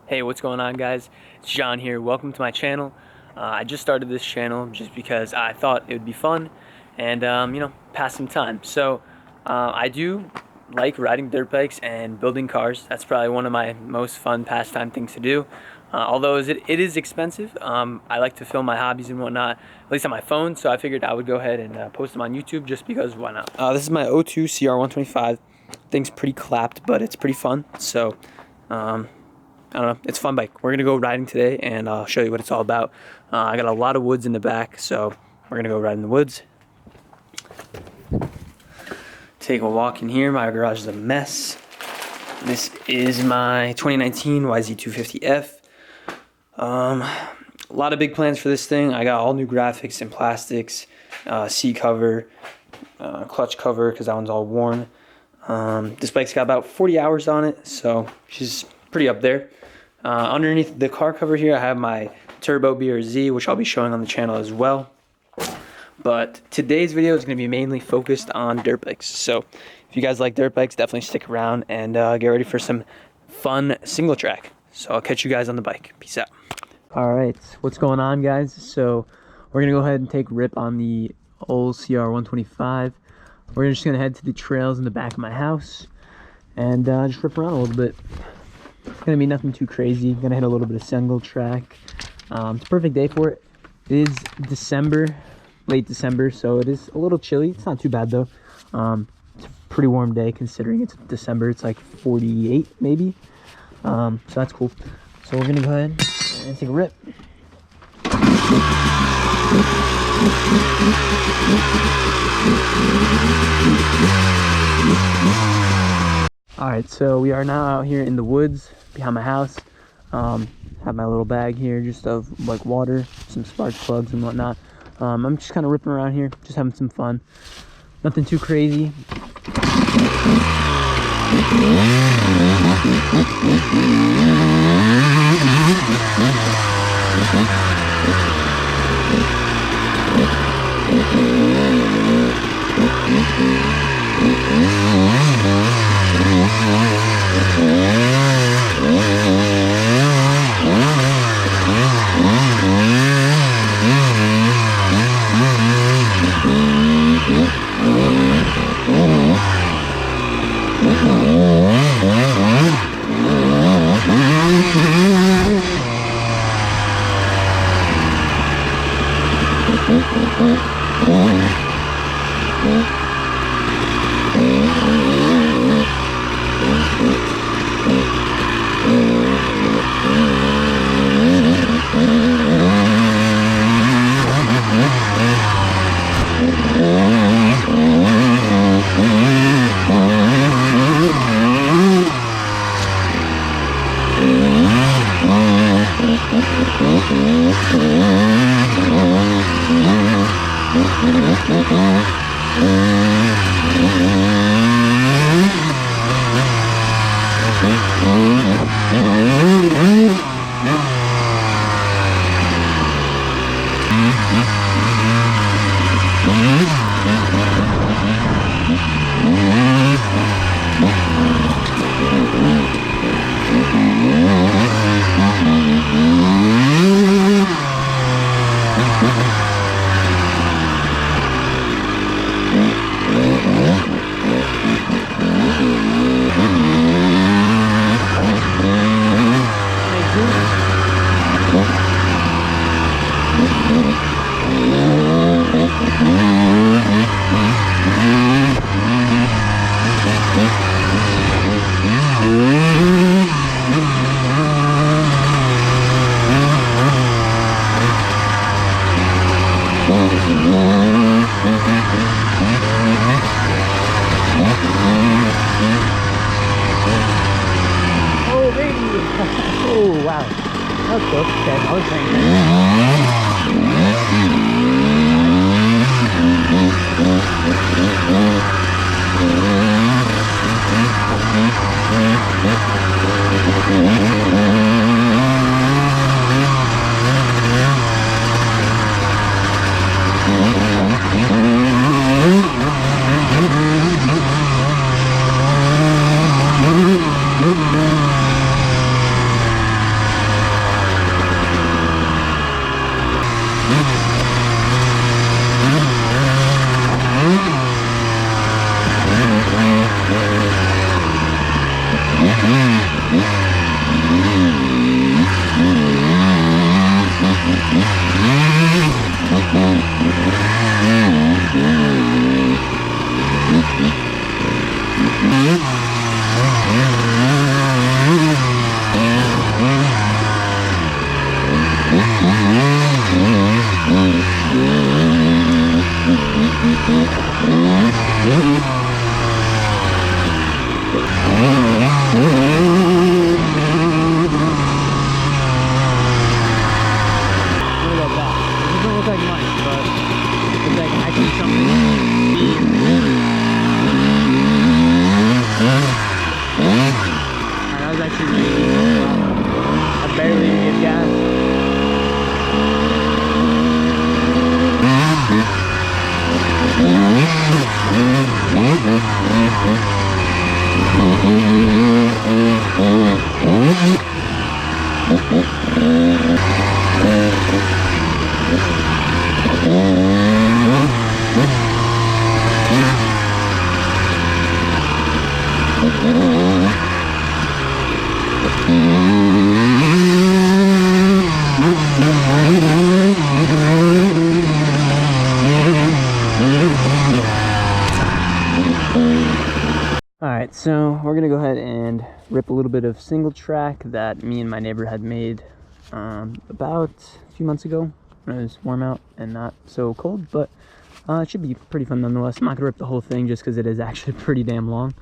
Hey, what's going on, guys? It's John here. Welcome to my channel. I just started this channel just because I thought it would be fun and pass some time. So I do like riding dirt bikes and building cars. That's probably one of my most fun pastime things to do. Although it is expensive, I like to film my hobbies and whatnot, at least on my phone. So I figured I would go ahead and post them on YouTube just because why not? This is my O2 CR125. Thing's pretty clapped, but it's pretty fun. So I don't know, it's a fun bike. We're gonna go riding today and I'll show you what it's all about. I got a lot of woods in the back, so we're gonna go ride in the woods. Take a walk in here. My garage is a mess. This is my 2019 YZ250F. A lot of big plans for this thing. I got all new graphics and plastics, seat cover, clutch cover because that one's all worn. This bike's got about 40 hours on it, so she's pretty up there. Underneath the car cover here, I have my Turbo BRZ, which I'll be showing on the channel as well. But today's video is going to be mainly focused on dirt bikes. So if you guys like dirt bikes, definitely stick around and get ready for some fun single track. So I'll catch you guys on the bike. Peace out. All right, what's going on, guys? So we're going to go ahead and take rip on the old CR125. We're just going to head to the trails in the back of my house and just rip around a little bit. It's gonna be nothing too crazy. Gonna hit a little bit of single track. It's a perfect day for it. It is December, late December, so it is a little chilly. It's not too bad though. It's a pretty warm day considering it's December. It's like 48 maybe. So that's cool. So we're gonna go ahead and take a rip. Alright, so we are now out here in the woods behind my house. Have my little bag here just of like water, some spark plugs and whatnot. I'm just kind of ripping around here, just having some fun. Nothing too crazy. Oh, wow. That was close. Okay, I was Alright, so we're gonna go ahead and rip a little bit of single track that me and my neighbor had made about a few months ago when it was warm out and not so cold, but it should be pretty fun nonetheless. I'm not gonna rip the whole thing just because it is actually pretty damn long.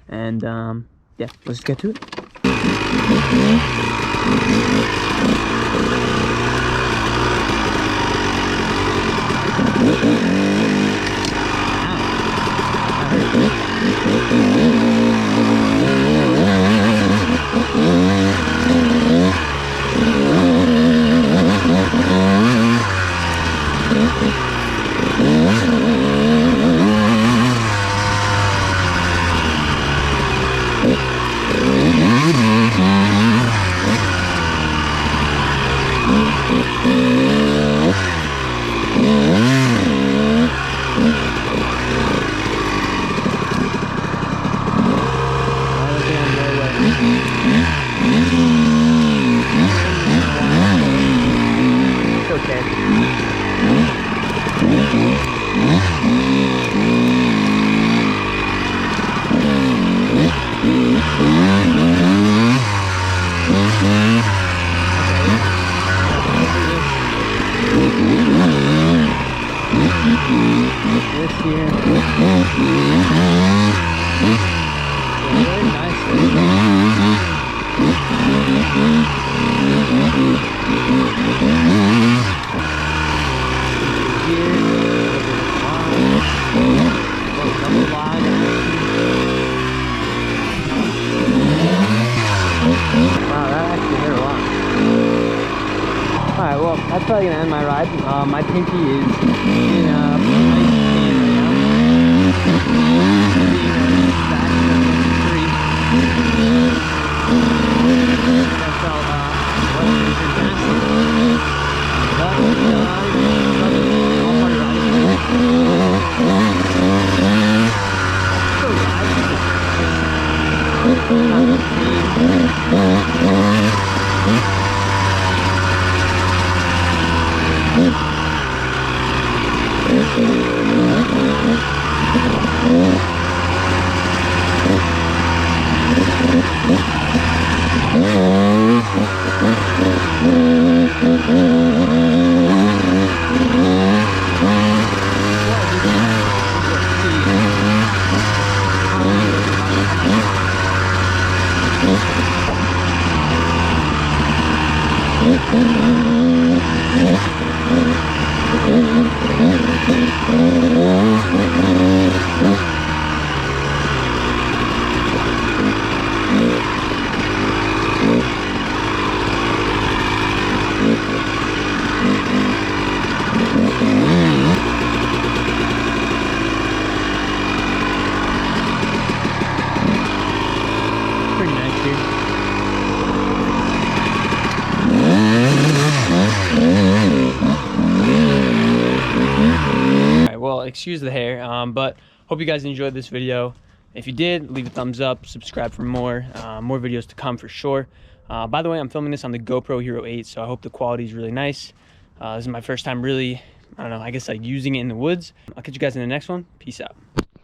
And yeah, let's just get to it. Alright, well, that's probably going to end my ride. My pinky is in a nice pain excuse the hair, but hope you guys enjoyed this video. If you did, leave a thumbs up, subscribe for more videos to come for sure. By the way, I'm filming this on the GoPro Hero 8, so I hope the quality is really nice. This is my first time really, I don't know, I guess like using it in the woods. I'll catch you guys in the next one. Peace out.